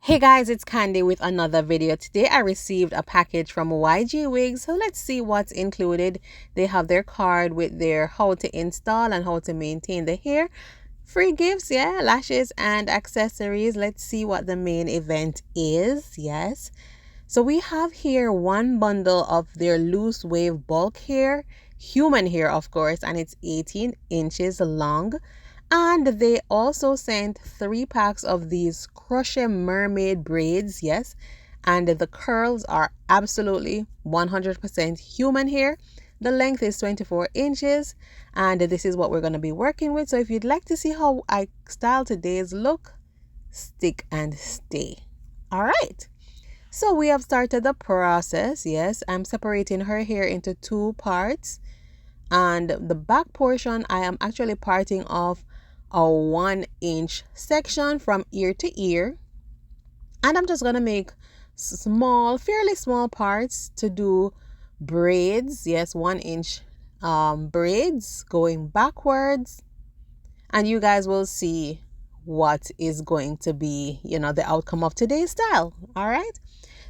Hey guys, it's Candy with another video. Today I received a package from YGWIGS, so let's see what's included. They have their card with their how to install and how to maintain the hair. Free gifts, yeah, lashes and accessories. Let's see what the main event is. Yes. So we have here one bundle of their loose wave bulk hair, human hair of course, and it's 18 inches long. And they also sent 3 packs of these crochet mermaid braids, yes. And the curls are absolutely 100% human hair. The length is 24 inches, and this is what we're going to be working with. So if you'd like to see how I style today's look, stick and stay. All right. So we have started the process. Yes, I'm separating her hair into 2 parts. And the back portion, I am actually parting off a 1-inch section from ear to ear. And I'm just going to make fairly small parts to do braids. Yes, 1-inch braids going backwards. And you guys will see what is going to be, the outcome of today's style. All right.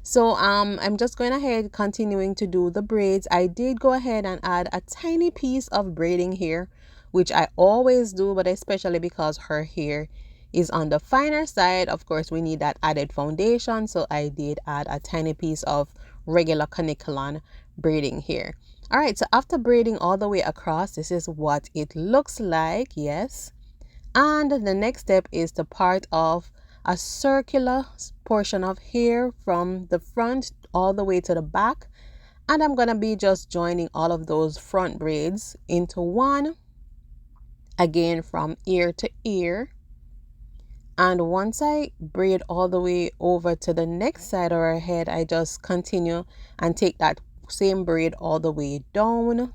So I'm just going ahead continuing to do the braids. I did go ahead and add a tiny piece of braiding here, which I always do, but especially because her hair is on the finer side. Of course, we need that added foundation. So I did add a tiny piece of regular caniculon braiding here. All right, so after braiding all the way across, this is what it looks like. Yes. And the next step is to part off a circular portion of hair from the front all the way to the back. And I'm going to be just joining all of those front braids into one, again from ear to ear. And once I braid all the way over to the next side of her head, I just continue and take that same braid all the way down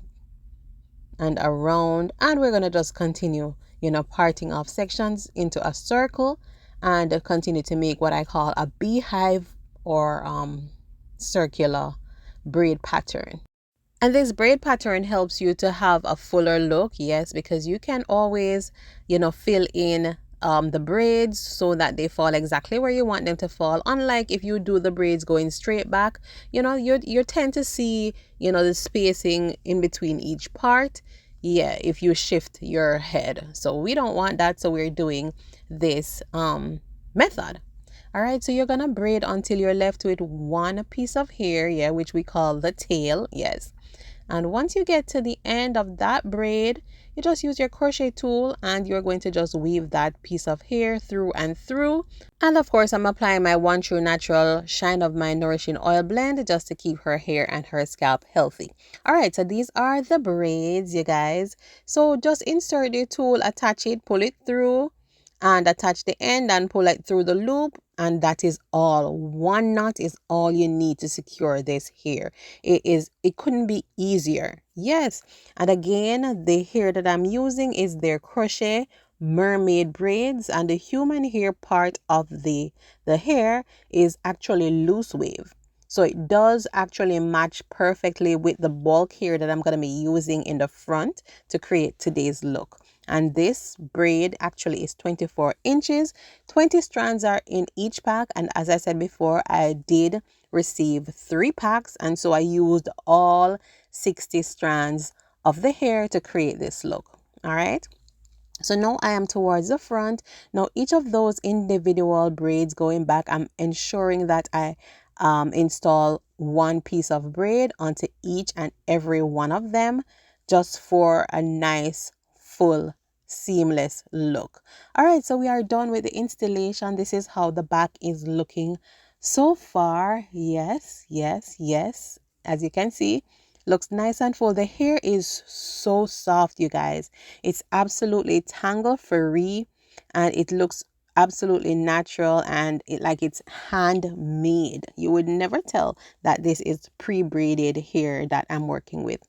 and around, and we're going to just continue parting off sections into a circle and continue to make what I call a beehive or circular braid pattern. And this braid pattern helps you to have a fuller look, yes, because you can always fill in the braids so that they fall exactly where you want them to fall. Unlike if you do the braids going straight back, you tend to see the spacing in between each part, yeah, if you shift your head. So we don't want that, so we're doing this method. All right, so you're gonna braid until you're left with one piece of hair, yeah, which we call the tail, yes. And once you get to the end of that braid, you just use your crochet tool and you're going to just weave that piece of hair through and through. And of course, I'm applying my One True Natural Shine of My Nourishing Oil blend just to keep her hair and her scalp healthy. All right, so these are the braids, you guys. So just insert the tool, attach it, pull it through, and attach the end and pull it through the loop, and that is all. One knot is all you need to secure this hair. It couldn't be easier. Yes. And again, the hair that I'm using is their crochet mermaid braids, and the human hair part of the hair is actually loose wave. So it does actually match perfectly with the bulk hair that I'm going to be using in the front to create today's look. And this braid actually is 24 inches. 20 strands are in each pack. And as I said before, I did receive 3 packs. And so I used all 60 strands of the hair to create this look. All right. So now I am towards the front. Now each of those individual braids going back, I'm ensuring that I install one piece of braid onto each and every one of them, just for a nice full seamless look. All right, so we are done with the installation. This is how the back is looking so far. Yes, yes, yes. As you can see, looks nice and full. The hair is so soft, you guys. It's absolutely tangle free and it looks absolutely natural, and it's handmade. You would never tell that this is pre-braided hair that I'm working with.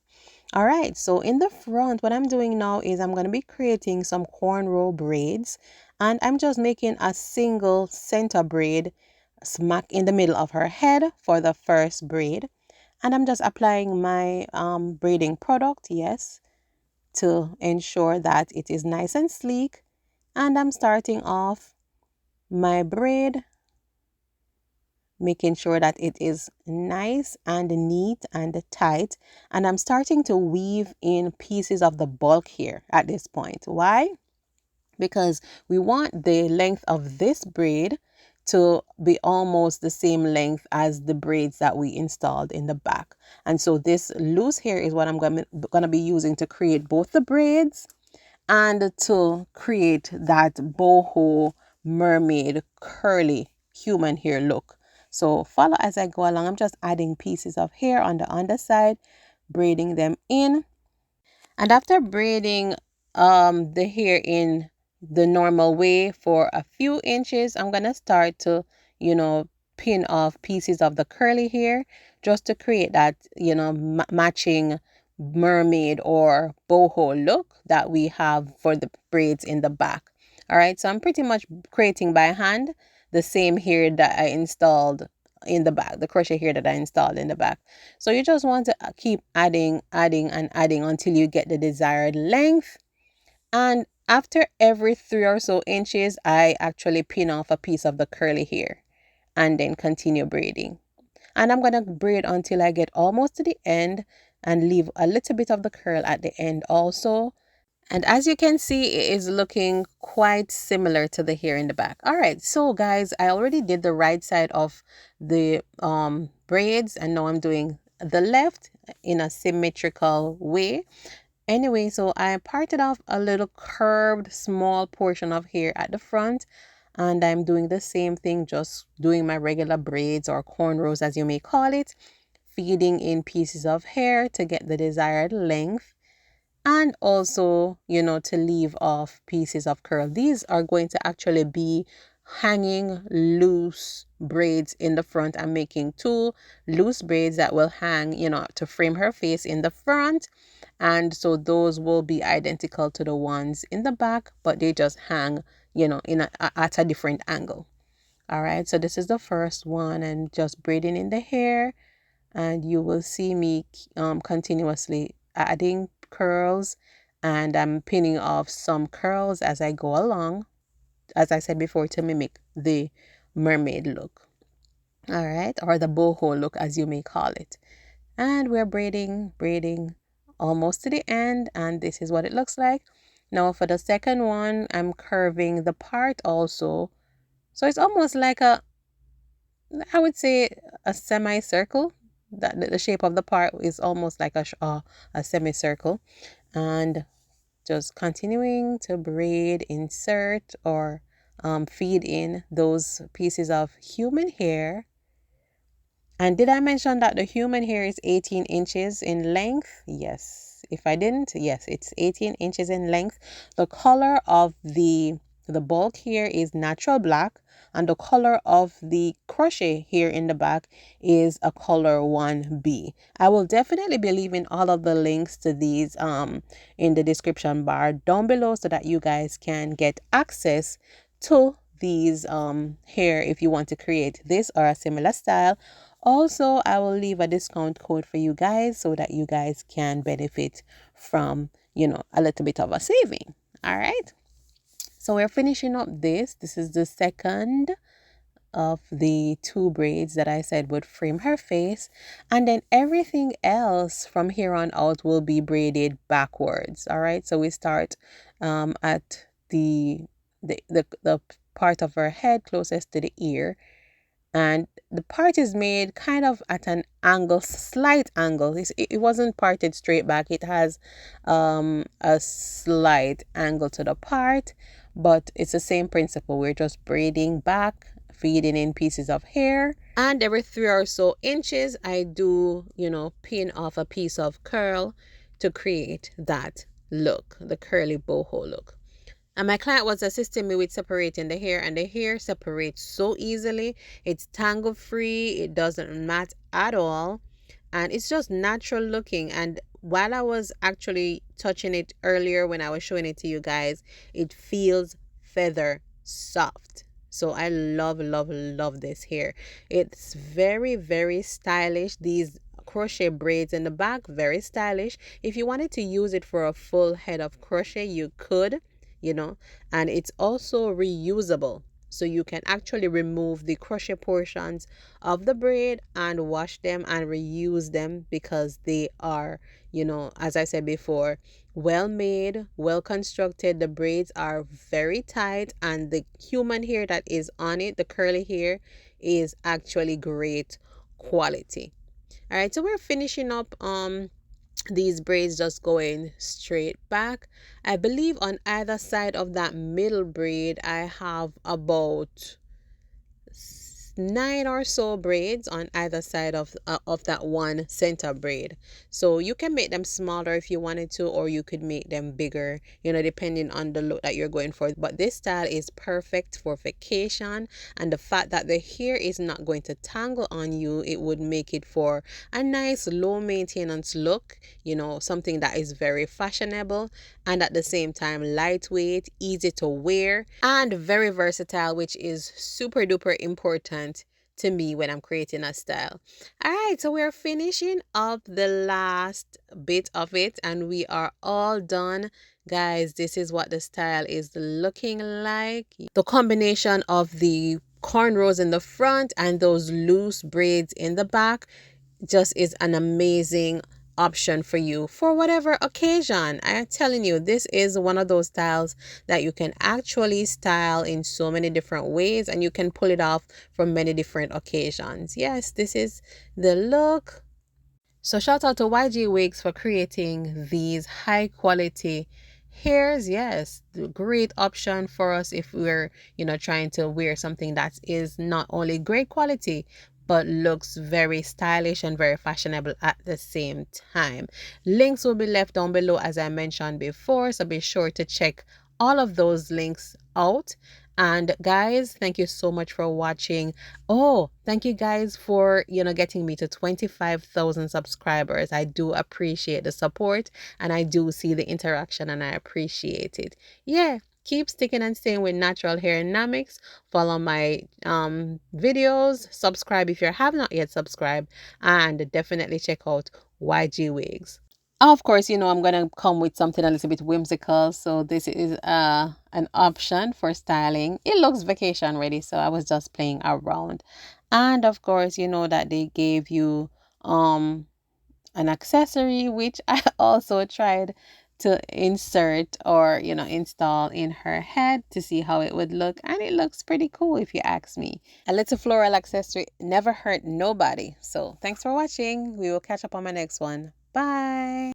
All right, so in the front, what I'm doing now is I'm going to be creating some cornrow braids, and I'm just making a single center braid smack in the middle of her head for the first braid. And I'm just applying my braiding product, yes, to ensure that it is nice and sleek. And I'm starting off my braid making sure that it is nice and neat and tight. And I'm starting to weave in pieces of the bulk here at this point. Why? Because we want the length of this braid to be almost the same length as the braids that we installed in the back. And so this loose hair is what I'm going to be using to create both the braids and to create that boho mermaid curly human hair look. So follow as I go along. I'm just adding pieces of hair on the underside, braiding them in. And after braiding the hair in the normal way for a few inches, I'm going to start to, pin off pieces of the curly hair just to create that, matching mermaid or boho look that we have for the braids in the back. All right, so I'm pretty much creating by hand the same hair that I installed in the back, the crochet hair that I installed in the back. So you just want to keep adding and adding until you get the desired length. And after every 3 or so inches, I actually pin off a piece of the curly hair and then continue braiding. And I'm going to braid until I get almost to the end and leave a little bit of the curl at the end also. And as you can see, it is looking quite similar to the hair in the back. All right, so guys, I already did the right side of the braids, and now I'm doing the left in a symmetrical way. Anyway, so I parted off a little curved small portion of hair at the front, and I'm doing the same thing, just doing my regular braids or cornrows as you may call it, feeding in pieces of hair to get the desired length. And also, to leave off pieces of curl. These are going to actually be hanging loose braids in the front. I'm making 2 loose braids that will hang, to frame her face in the front. And so those will be identical to the ones in the back, but they just hang, at a different angle. All right, so this is the first one, and just braiding in the hair. And you will see me continuously adding curls, and I'm pinning off some curls as I go along, as I said before, to mimic the mermaid look. All right, or the boho look as you may call it. And we're braiding almost to the end, and this is what it looks like. Now for the second one, I'm curving the part also, so it's almost like I would say a semicircle. That the shape of the part is almost like a semicircle. And just continuing to braid, insert, or feed in those pieces of human hair. And did I mention that the human hair is 18 inches in length? Yes. If I didn't, yes, it's 18 inches in length. The color of the bulk here is natural black, and the color of the crochet here in the back is a color 1B. I will definitely be leaving all of the links to these in the description bar down below so that you guys can get access to these hair if you want to create this or a similar style. Also, I will leave a discount code for you guys so that you guys can benefit from, a little bit of a saving. All right. So we're finishing up this. This is the second of the 2 braids that I said would frame her face. And then everything else from here on out will be braided backwards. All right. So we start at the part of her head closest to the ear. And the part is made kind of at an angle, slight angle. It wasn't parted straight back. It has a slight angle to the part, but it's the same principle. We're just braiding back, feeding in pieces of hair. And every 3 or so inches, I do, pin off a piece of curl to create that look, the curly boho look. And my client was assisting me with separating the hair, and the hair separates so easily. It's tangle free. It doesn't mat at all. And it's just natural looking. And while I was actually touching it earlier when I was showing it to you guys, it feels feather soft. So I love, love, love this hair. It's very, very stylish. These crochet braids in the back, very stylish. If you wanted to use it for a full head of crochet, you could. And it's also reusable. so you can actually remove the crochet portions of the braid and wash them and reuse them, because they are, as I said before, well made, well constructed. The braids are very tight, and the human hair that is on it, the curly hair, is actually great quality. All right, so we're finishing up these braids, just going straight back. I believe on either side of that middle braid I have about 9 or so braids on either side of that one center braid. So you can make them smaller if you wanted to, or you could make them bigger, depending on the look that you're going for. But this style is perfect for vacation, and the fact that the hair is not going to tangle on you, it would make it for a nice low maintenance look, something that is very fashionable and at the same time lightweight, easy to wear, and very versatile, which is super duper important to me when I'm creating a style. All right, so we're finishing up the last bit of it and we are all done. Guys, this is what the style is looking like. The combination of the cornrows in the front and those loose braids in the back just is an amazing option for you for whatever occasion. I'm telling you, this is one of those styles that you can actually style in so many different ways, and you can pull it off for many different occasions. Yes, this is the look. So shout out to YG Wigs for creating these high quality hairs. Yes, the great option for us if we're, trying to wear something that is not only great quality, but looks very stylish and very fashionable at the same time. Links will be left down below, as I mentioned before, so be sure to check all of those links out. And guys, thank you so much for watching. Oh, thank you guys for, getting me to 25,000 subscribers. I do appreciate the support, and I do see the interaction, and I appreciate it. Yeah, keep sticking and staying with natural hair dynamics. Follow my videos, subscribe if you have not yet subscribed, and definitely check out YG Wigs. Of course, I'm gonna come with something a little bit whimsical. So this is an option for styling. It looks vacation ready, so I was just playing around. And of course, you know that they gave you an accessory, which I also tried to insert or install in her head to see how it would look, and it looks pretty cool if you ask me. A little floral accessory never hurt nobody. So thanks for watching. We will catch up on my next one. Bye.